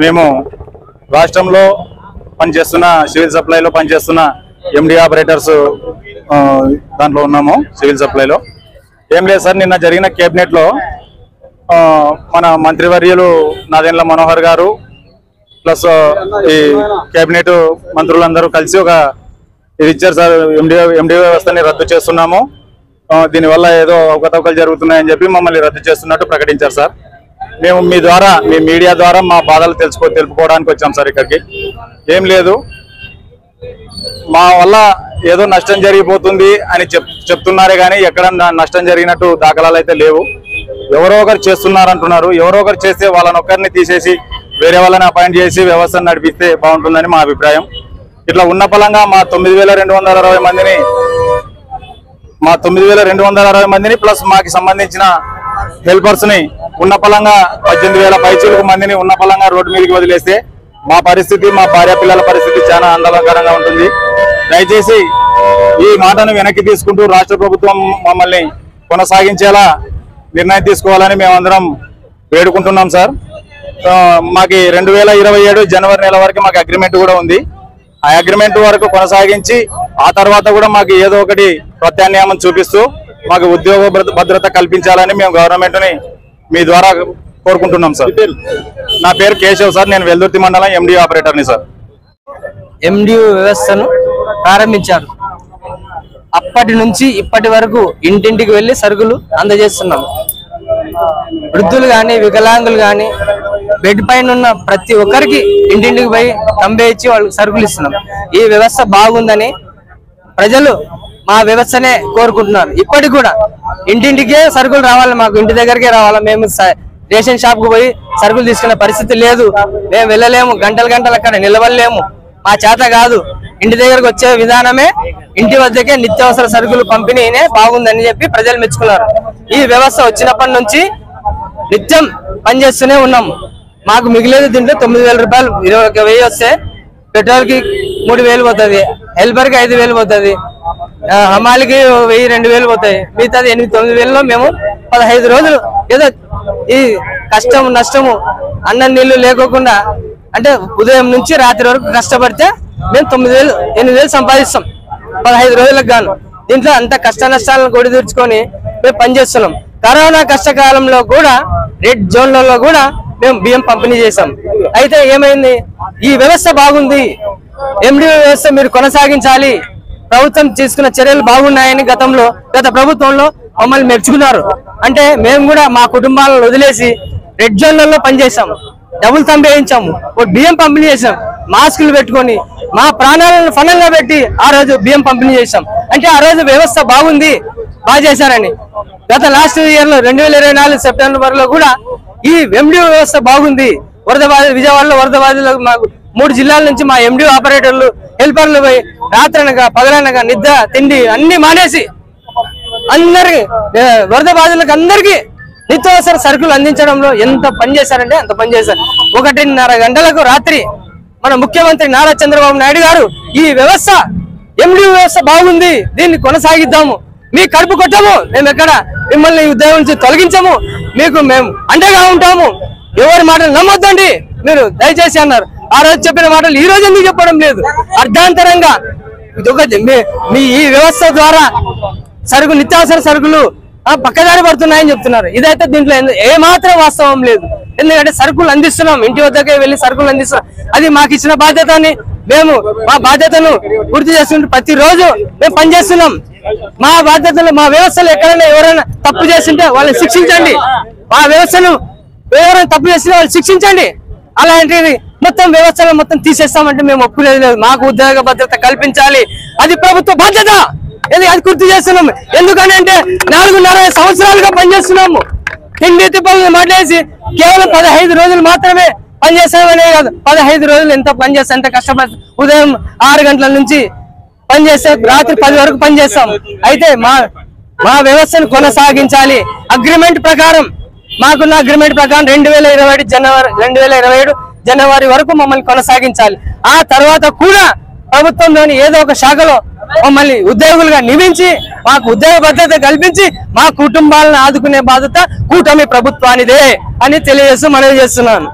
మేము రాష్ట్రంలో పనిచేస్తున్న సివిల్ సప్లైలో పనిచేస్తున్న ఎండి ఆపరేటర్స్ దాంట్లో ఉన్నాము. సివిల్ సప్లైలో ఏం లేదు సార్, నిన్న జరిగిన కేబినెట్లో మన మంత్రివర్యులు నాదెండ్ల మనోహర్ గారు ప్లస్ ఈ కేబినెట్ మంత్రులందరూ కలిసి ఒక ఇది ఇచ్చారు సార్. ఎండి వ్యవస్థని రద్దు చేస్తున్నాము, దీనివల్ల ఏదో అవకతవకలు జరుగుతున్నాయని చెప్పి మమ్మల్ని రద్దు చేస్తున్నట్టు ప్రకటించారు సార్. మేము మీ ద్వారా, మీ మీడియా ద్వారా మా బాధలు తెలుపుకోవడానికి వచ్చాం సార్. ఇక్కడికి ఏం లేదు, మా వల్ల ఏదో నష్టం జరిగిపోతుంది అని చెప్తున్నారే కానీ ఎక్కడ నష్టం జరిగినట్టు దాఖలాలు అయితే లేవు. ఎవరో ఒకరు చేస్తున్నారంటున్నారు. ఎవరో ఒకరు చేస్తే వాళ్ళని ఒక్కరిని తీసేసి వేరే వాళ్ళని అపాయింట్ చేసి వ్యవస్థను నడిపిస్తే బాగుంటుందని మా అభిప్రాయం. ఇట్లా ఉన్న పలంగా మా 9,260 మందిని ప్లస్ మాకు సంబంధించిన హెల్పర్స్ ని ఉన్న పలంగా 18,000 పైచీలకు మందిని ఉన్న పలంగా రోడ్డు మీదకి వదిలేస్తే మా పరిస్థితి, మా భార్య పిల్లల పరిస్థితి చాలా ఆందోళనకరంగా ఉంటుంది. దయచేసి ఈ మాటను వెనక్కి తీసుకుంటూ రాష్ట్ర ప్రభుత్వం మమ్మల్ని కొనసాగించేలా నిర్ణయం తీసుకోవాలని మేమందరం వేడుకుంటున్నాం సార్. మాకు 2027 జనవరి నెల వరకు మాకు అగ్రిమెంట్ కూడా ఉంది. ఆ అగ్రిమెంట్ వరకు కొనసాగించి ఆ తర్వాత కూడా మాకు ఏదో ఒకటి ప్రత్యామ్నాయం చూపిస్తూ మాకు ఉద్యోగ భద్రత కల్పించాలని మేము గవర్నమెంట్ ని మీ ద్వారా కోరుకుంటున్నాం సార్. నా పేరు కేశవ్ సార్, నేను వెల్దుర్తి మండలం ఎండి ఆపరేటర్ని సార్. ఎండి వ్యవస్థను ప్రారంభించారు. అప్పటి నుంచి ఇప్పటి వరకు ఇంటింటికి వెళ్లి సరుకులు అందజేస్తున్నాం. వృద్ధులు గాని, వికలాంగులు గాని, బెడ్ పైన ఉన్న ప్రతి ఒక్కరికి ఇంటింటికి పోయి తంబే ఇచ్చి వాళ్ళకి సరుకులు ఇస్తున్నాం. ఈ వ్యవస్థ బాగుందని ప్రజలు మా వ్యవస్థనే కోరుకుంటున్నారు. ఇప్పటికి కూడా ఇంటింటికే సరుకులు రావాలి, మాకు ఇంటి దగ్గరికే రావాలా. మేము రేషన్ షాప్ కు పోయి సరుకులు తీసుకునే పరిస్థితి లేదు. మేము వెళ్ళలేము, గంటలు అక్కడ నిలవలేము, మా చేత కాదు. ఇంటి దగ్గరకు వచ్చే విధానమే, ఇంటి వద్దకే నిత్యావసర సరుకులు పంపిణీనే బాగుందని చెప్పి ప్రజలు మెచ్చుకున్నారు. ఈ వ్యవస్థ వచ్చినప్పటి నుంచి నిత్యం పనిచేస్తూనే ఉన్నాము. మాకు మిగిలేదు దీంట్లో 9,000 రూపాయలు. 21,000 వస్తే పెట్రోల్ కి 3,000 పోతుంది, హెల్పర్ కి 5,000 పోతుంది, హమాలికి 1,000-2,000 పోతాయి. మిగతాది 8-9,000లో మేము 15 రోజులు ఏదో ఈ కష్టము నష్టము అన్నం నీళ్లు లేకోకుండా, అంటే ఉదయం నుంచి రాత్రి వరకు కష్టపడితే మేము 9,000-8,000 సంపాదిస్తాం 15 రోజులకు గాను. దీంట్లో అంత కష్ట నష్టాలను కొడి తీర్చుకొని మేము పనిచేస్తున్నాం. కరోనా కష్టకాలంలో కూడా రెడ్ జోన్లలో కూడా మేము బియ్యం పంపిణీ చేసాం. అయితే ఏమైంది, ఈ వ్యవస్థ బాగుంది, ఎండి వ్యవస్థ మీరు కొనసాగించాలి, ప్రభుత్వం తీసుకున్న చర్యలు బాగున్నాయని గత ప్రభుత్వంలో మమ్మల్ని మెచ్చుకున్నారు. అంటే మేము కూడా మా కుటుంబాలను వదిలేసి రెడ్ జోన్లలో పనిచేసాం, డబుల్ తంబు వేయించాము, బియ్యం పంపిణీ చేసాం, మాస్కులు పెట్టుకొని మా ప్రాణాలను ఫలంగా పెట్టి ఆ రోజు బియ్యం పంపిణీ చేసాం. అంటే ఆ రోజు వ్యవస్థ బాగుంది, బాగా చేశారని. గత లాస్ట్ ఇయర్ లో 2024 సెప్టెంబర్ లో కూడా ఈ ఎండి వ్యవస్థ బాగుంది. విజయవాడలో వరద బాధితులకు మాకు 3 జిల్లాల నుంచి మా ఎండి ఆపరేటర్లు, హెల్పర్లు పోయి రాత్రనగా పగలనగా నిద్ర తిండి అన్ని మానేసి అందరికి వరద బాధితులకు అందరికీ నిత్యావసర సరుకులు అందించడంలో ఎంత పని చేశారంటే అంత పని చేశారు. 1:30 గంటలకు రాత్రి మన ముఖ్యమంత్రి నారా చంద్రబాబు నాయుడు గారు ఈ వ్యవస్థ, ఎండి వ్యవస్థ బాగుంది, దీన్ని కొనసాగిద్దాము, మీ కడుపు కొట్టము, మేము ఎక్కడ మిమ్మల్ని ఉద్యోగం నుంచి తొలగించము, మీకు మేము అండగా ఉంటాము, ఎవరి మాటలు నమ్మొద్దండి మీరు దయచేసి అన్నారు. ఆ రోజు చెప్పిన మాటలు ఈ రోజు ఎందుకు చెప్పడం లేదు? అర్ధాంతరంగా మీ ఈ వ్యవస్థ ద్వారా నిత్యావసర సరుకులు పక్కదారి పడుతున్నాయని చెప్తున్నారు. ఇదైతే దీంట్లో ఏమాత్రం వాస్తవం లేదు. ఎందుకంటే సరుకులు అందిస్తున్నాం, ఇంటి వద్దకే వెళ్ళి సరుకులు అందిస్తున్నాం. అది మాకు ఇచ్చిన బాధ్యతని మేము మా బాధ్యతను పూర్తి చేస్తుంటే ప్రతిరోజు మేము పనిచేస్తున్నాం. మా బాధ్యతలు, మా వ్యవస్థలో ఎక్కడైనా ఎవరైనా తప్పు చేస్తుంటే వాళ్ళని శిక్షించండి, మా వ్యవస్థను ఎవరైనా తప్పు చేస్తే వాళ్ళు శిక్షించండి. అలాంటిది మొత్తం వ్యవస్థలో మొత్తం తీసేస్తామంటే మేము ఒప్పుకునేది లేదు. మాకు ఉద్యోగ భద్రత కల్పించాలి, అది ప్రభుత్వ బాధ్యత. అది గుర్తు చేస్తున్నాము. ఎందుకని అంటే 4.5 సంవత్సరాలుగా పనిచేస్తున్నాము. తిండి తిప్పలు మాట్లాడేసి కేవలం 15 రోజులు మాత్రమే పనిచేస్తామనే కాదు, 15 రోజులు ఎంత పనిచేస్తా, ఎంత కష్టపడి ఉదయం 6 గంటల నుంచి పనిచేస్తే రాత్రి 10 వరకు పనిచేస్తాం. అయితే మా వ్యవస్థను కొనసాగించాలి. అగ్రిమెంట్ ప్రకారం మాకున్న అగ్రిమెంట్ ప్రకారం 2027 జనవరి వరకు మమ్మల్ని కొనసాగించాలి. ఆ తర్వాత కూడా ప్రభుత్వంలోని ఏదో ఒక శాఖలో మమ్మల్ని ఉద్యోగులుగా నియమించి మాకు ఉద్యోగ భద్రత కల్పించి మా కుటుంబాలను ఆదుకునే బాధ్యత కూటమి ప్రభుత్వానిదే అని తెలియజేస్తూ మనవి చేస్తున్నాను.